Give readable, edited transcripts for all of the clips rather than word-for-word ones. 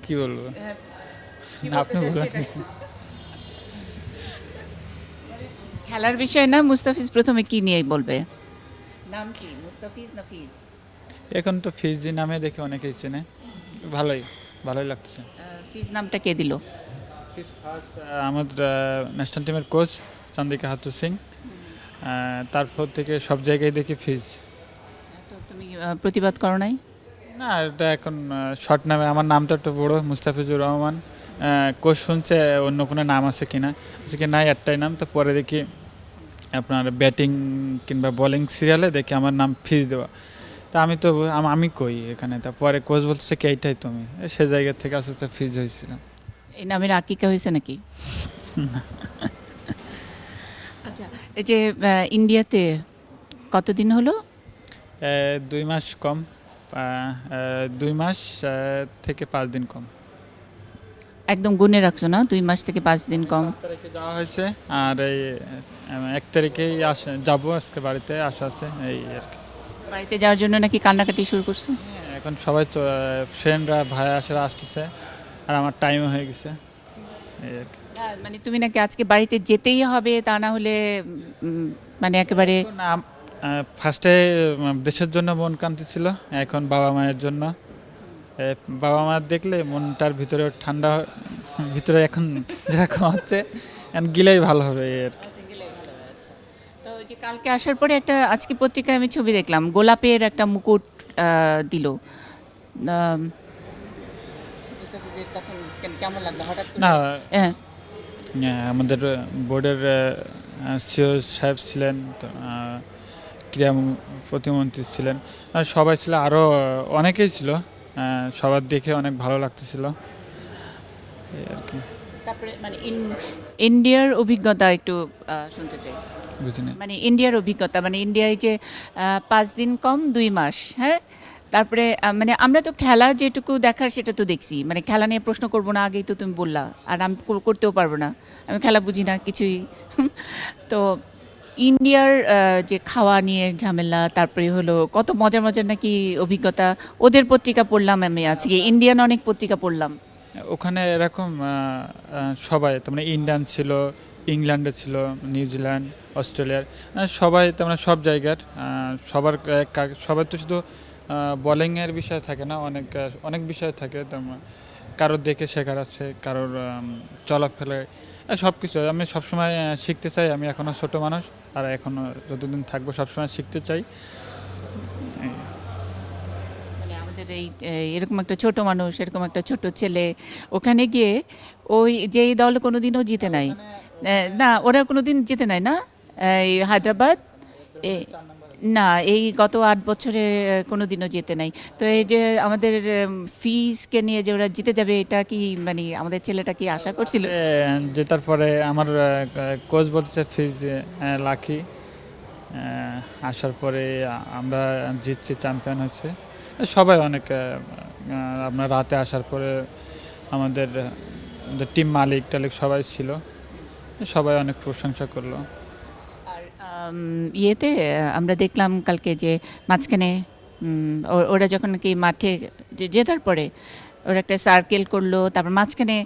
কি বলবো? কি না, বলতে আপনি চান বলেন। সেটা? খেলার বিষয় না, মুস্তাফিজ প্রথমে কি নিয়ে বলবে? নাম কি, মুস্তাফিজ না ফিজ? এখন তো ফিজি নামে দেখে অনেকেই চেনে। ভালোই, ভালোই লাগছে। ফিজ নামটা কে দিল? ফিজ ফার্স্ট আমাদের ন্যাশনাল টিমের কোচ চন্দ্রিকা হাথুর সিং। তারপর থেকে সব জায়গায় দেখি ফিজ। তো তুমি প্রতিবাদ করো নাই? না, এটা এখন শর্ট নামে, আমার নামটা একটু বড়, মুস্তাফিজুর রহমান। কোচ শুনছে অন্য কোনো নাম আছে কিনা, আছে কি নাই, একটাই নাম। তো পরে দেখি আপনার ব্যাটিং কিংবা বোলিং সিরিয়ালে দেখি আমার নাম ফিজ দেওয়া। তা আমি তো আমি কই এখানে, তারপরে কোচ বলতেছে কি এইটাই তুমি, সে জায়গা থেকে আস্তে আস্তে ফিজ হয়েছিলাম। এই নামের আকিকা হয়েছে নাকি? আচ্ছা, এই যে ইন্ডিয়াতে কতদিন হলো? 2 মাস কম, 2 মাস থেকে 5 দিন কম। একদম গুনে রাখছো না, 2 মাস থেকে 5 দিন কম? 5 তারিখে যাওয়া হয়েছে, আর এই 1 তারিখেই যাবো, আজকে বাড়িতে আসা আছে এই আর কি। বাড়িতে যাওয়ার জন্য নাকি কান্নাকাটি শুরু করছো? এখন সবাই তো ফ্রেন্ডরা ভাই আসারা আসতেছে, আর আমার টাইমও হয়ে গেছে এই আর কি। মানে তুমি নাকি আজকে বাড়িতে যেতেই হবে, তা না হলে মানে একেবারে। ফার্স্টে দেশের জন্য মন কান্তি ছিল, এখন বাবা মায়ের জন্য। বাবা মা দেখলে মনটার ভিতরে ঠান্ডা ভিতরে এখন যেরকম হচ্ছে, এখন গিলেই ভালো হবে এই আর কি। তো ওই যে কালকে আসার পরে একটা, আজকে পত্রিকায় আমি ছবি দেখলাম, গোলাপের একটা মুকুট দিল। মুস্তাফিজের তখন কেমন লাগলো হঠাৎ করে? না, হ্যাঁ। আমাদের বোর্ডের সিও সাহেব ছিলেন, তো, ক্রীড়া প্রতিমন্ত্রী ছিলেন, আর সবাই ছিল, আরও অনেকেই ছিল। সবার দেখে অনেক ভালো লাগতেছিল এই আর কি। তারপরে মানে ইন্ডিয়ার অভিজ্ঞতা একটু শুনতে চাই। বুঝিনি। মানে ইন্ডিয়ার অভিজ্ঞতা, মানে ইন্ডিয়ায় যে 5 দিন কম 2 মাস, হ্যাঁ। তারপরে মানে আমরা তো খেলা যেটুকু দেখার সেটা তো দেখছি, মানে খেলা নিয়ে প্রশ্ন করবো না, আগেই তো তুমি বললা। আর আমি করতেও পারবো না, আমি খেলা বুঝি না কিছুই। তো ইন্ডিয়ার যে খাওয়া নিয়ে ঝামেলা, তারপরে হলো কত মজার মজার নাকি অভিজ্ঞতা। ওদের পত্রিকা পড়লাম আমি আজকে, ইন্ডিয়ান অনেক পত্রিকা পড়লাম। ওখানে এরকম সবাই, তার মানে ইন্ডিয়ান ছিল, ইংল্যান্ডে ছিল, নিউজিল্যান্ড, অস্ট্রেলিয়ার, সবাই, তার মানে সব জায়গার সবার তো শুধু বোলিংয়ের বিষয় থাকে না, অনেক অনেক বিষয় থাকে। কারোর দেখে শেখার আছে, কারোর চলাফেরায়, সব কিছু। আমি সবসময় শিখতে চাই, আমি এখনও ছোট মানুষ, আর এখনও যতদিন থাকবো সবসময় শিখতে চাই। মানে আমাদের এই এরকম একটা ছোট মানুষ, এরকম একটা ছোট ছেলে ওখানে গিয়ে, ওই যেই দল কোনোদিনও জিতে নাই। না, ওরা কোনোদিন জিতে নাই না, এই হায়দ্রাবাদ। না, এই গত 8 বছরে কোনোদিনও জিতে নাই। তো এই যে আমাদের ফিজকে নিয়ে যে ওরা জিতে যাবে, এটা কি মানে আমাদের ছেলেটা কি আশা করছিল? জেতার পরে আমার কোচ বলতেছে ফিজ লাকি। আসার পরে আমরা জিতছি, চ্যাম্পিয়ন হচ্ছে। সবাই অনেক আপনার রাতে আসার পরে আমাদের টিম মালিক টালিক সবাই ছিল, সবাই অনেক প্রশংসা করলো। আর ইয়েতে আমরা দেখলাম কালকে যে মাঝখানে ওরা যখন কি মাঠে জেতার পরে ওরা একটা সার্কেল করলো, তারপর মাঝখানে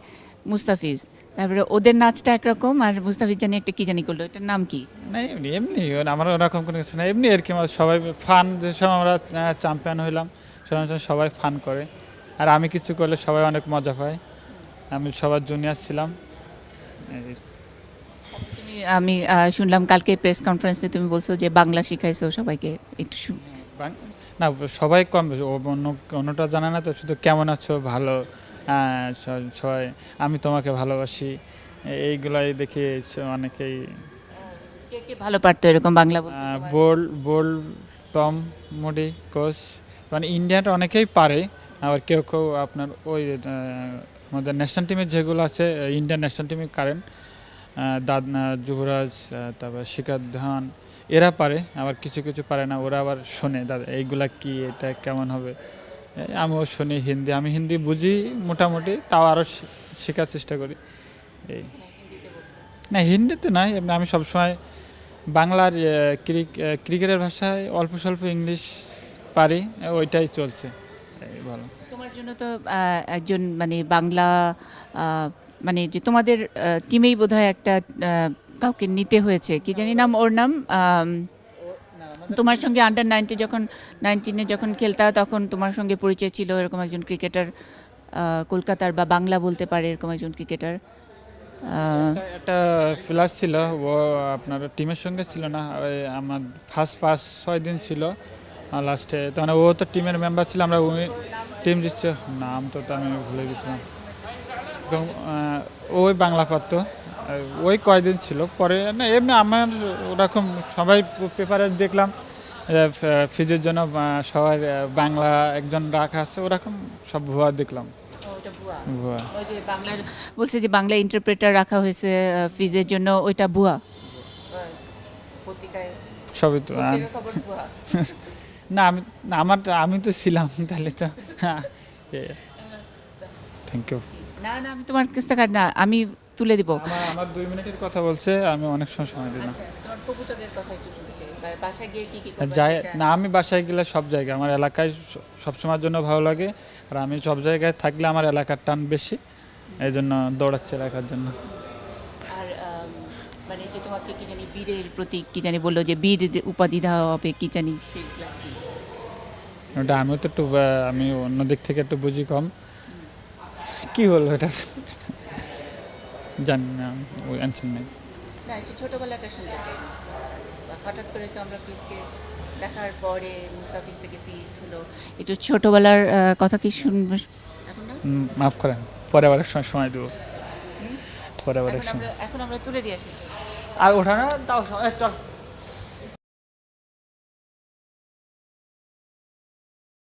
মুস্তাফিজ, তারপরে ওদের নাচটা একরকম, আর মুস্তাফিজ জানি একটা কি জানি করলো, এটার নাম কি? না, এমনি এমনি আমার ওরকম কোনো কিছু না, এমনি আর কি। আমার সবাই ফান, যে সময় আমরা চ্যাম্পিয়ন হইলাম সবাই ফান করে, আর আমি কিছু করলে সবাই অনেক মজা পায়। আমি সবার জুনিয়র ছিলাম এই। আমি শুনলাম কালকে প্রেস কনফারেন্সে তুমি বলছো যে বাংলা শিখাইছো সবাইকে, একটু না, সবাই কম বেশি, অন্যটা জানে না, তো শুধু কেমন আছো, ভালো, সবাই আমি তোমাকে ভালোবাসি, এইগুলাই দেখি অনেকেই। কে কে ভালো পারতো এরকম বাংলা বলতে তোমার? বোল টম মোডি কোচ, মানে ইন্ডিয়াটা অনেকেই পারে, আবার কেউ কেউ আপনার ওই আমাদের ন্যাশনাল টিমের যেগুলো আছে, ইন্ডিয়ান ন্যাশনাল টিমে কারেন্ট যুবরাজ, তারপর শিখর ধাওয়ান, এরা পারে। আবার কিছু কিছু পারে না, ওরা আবার শোনে, দাদা এইগুলা কি, এটা কেমন হবে। আমিও শুনি হিন্দি, আমি হিন্দি বুঝি মোটামুটি, তাও আরও শেখার চেষ্টা করি এই। না, হিন্দিতে নাই, এমনি আমি সবসময় বাংলার ক্রিকেটের ভাষায় অল্প স্বল্প ইংলিশ পারি, ওইটাই চলছে। ভালো। তোমার জন্য তো একজন মানে বাংলা মানে যে তোমাদের টিমেই বোধহয় একটা কাউকে নিতে হয়েছে, কি জানি নাম, ওর নাম তোমার সঙ্গে আন্ডার 90 যখন 19-এ যখন খেলতা তখন তোমার সঙ্গে পরিচয় ছিল এরকম একজন ক্রিকেটার, কলকাতার বা বাংলা বলতে পারে এরকম একজন ক্রিকেটার। একটা ফ্লাস ছিল, ও আপনার টিমের সঙ্গে ছিল না, ওই আমার ফার্স্ট 6 দিন ছিল লাস্টে, তখন ও তো টিমের মেম্বার ছিল, আমরা টিম দিচ্ছে, নাম তো আমি ভুলে গেছিলাম। এবং, ওই বাংলা পারতো, ওই কয়দিন ছিল, পরে না এমনি আমার ওরকম সবাই পেপারে দেখলাম ফিজের জন্য সবাই বাংলা একজন রাখা আছে, ওরকম সব ভুয়া দেখলাম। ভুয়া। ওই যে বাংলার বলছে যে বাংলা ইন্টারপ্রেটার রাখা হয়েছে ফিজের জন্য, ওইটা ভুয়া পত্রিকায় সবই তো খবর ভুয়া। না আমি তো ছিলাম তাহলে তো। Thank you. না না, আমি তোমার কাছ থেকে না, আমি তুলে দিব। আমার 2 মিনিটের কথা বলছে, আমি অনেক সময় দিই না। আচ্ছা, তোমার কবুতরের কথা একটু শুনতে চাই, বাসায় গিয়ে কি কি যাই করবে না, আমি বাসায় গেলে সব জায়গায় আমার এলাকায় সবসময়ের জন্য ভালো লাগে, আর আমি সব জায়গায় থাকলে আমার এলাকার টান বেশি, এই জন্য দৌড়াচ্ছি এলাকার জন্য। আর মানে যে তোমাকে কি জানি বীরের প্রতীক কি জানি বললো যে বীর উপাধি দেওয়া হবে কি জানি, সেগুলো কি? ওটা আমিও তো একটু আমি অন্য দিক থেকে একটু বুঝি কম, কি বলবো এটা জানি না, ওই অ্যান্সার নেই। না, একটু ছোটোবেলাটা শুনতে চাই। হঠাৎ করে তো আমরা ফিজকে দেখার পরে মুস্তাফিজ থেকে ফিজ হলো, একটু ছোটোবেলার কথা কি শুনবে এখন না? মাফ করেন, পরে আবার এক সময় দেবো, পরে আবার এক সময়। এখন আমরা তুলে দিয়ে আসি। আর ওঠা না, তাও চল।